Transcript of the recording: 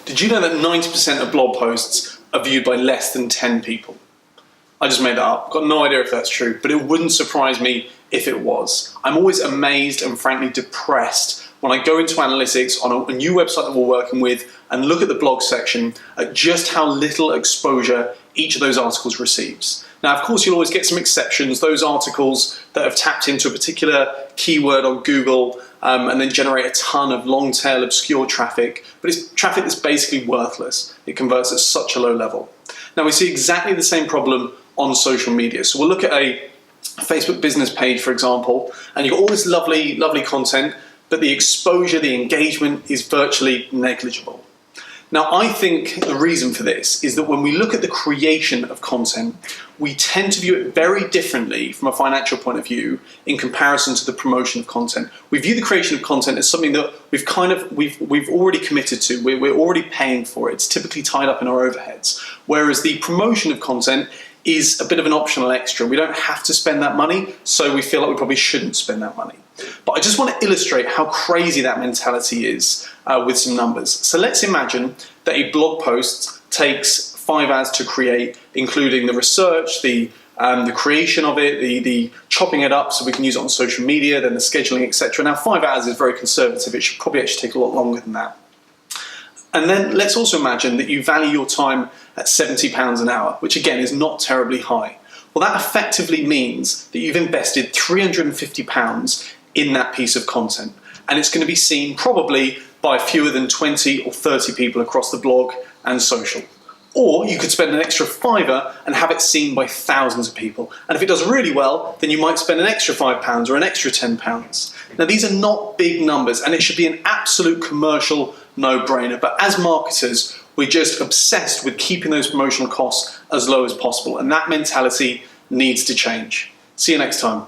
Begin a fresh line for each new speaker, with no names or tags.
Did you know that 90% of blog posts are viewed by less than 10 people? I just made that up. Got no idea if that's true, but it wouldn't surprise me if it was. I'm always amazed and frankly depressed when I go into analytics on a new website that we're working with and look at the blog section at just how little exposure each of those articles receives. Now, of course, you'll always get some exceptions, those articles that have tapped into a particular keyword on Google and then generate a ton of long tail obscure traffic, but it's traffic that's basically worthless. It converts at such a low level. Now, we see exactly the same problem on social media. So we'll look at a Facebook business page, for example, and you've got all this lovely, lovely content, but the exposure, the engagement is virtually negligible. Now, I think the reason for this is that when we look at the creation of content, we tend to view it very differently from a financial point of view in comparison to the promotion of content. We view the creation of content as something that we've already committed to. We're already paying for it. It's typically tied up in our overheads. Whereas the promotion of content is a bit of an optional extra. We don't have to spend that money, so we feel like we probably shouldn't spend that money. But I just want to illustrate how crazy that mentality is with some numbers. So let's imagine that a blog post takes 5 hours to create, including the research, the creation of it, the chopping it up so we can use it on social media, then the scheduling, etc. Now, 5 hours is very conservative. It should probably actually take a lot longer than that. And then let's also imagine that you value your time at £70 an hour, which again is not terribly high. Well, that effectively means that you've invested £350 in that piece of content, and it's going to be seen probably by fewer than 20 or 30 people across the blog and social. Or you could spend an extra £5 and have it seen by thousands of people. And if it does really well, then you might spend an extra £5 or an extra £10. Now, these are not big numbers, and it should be an absolute commercial no-brainer. But as marketers, we're just obsessed with keeping those promotional costs as low as possible. And that mentality needs to change. See you next time.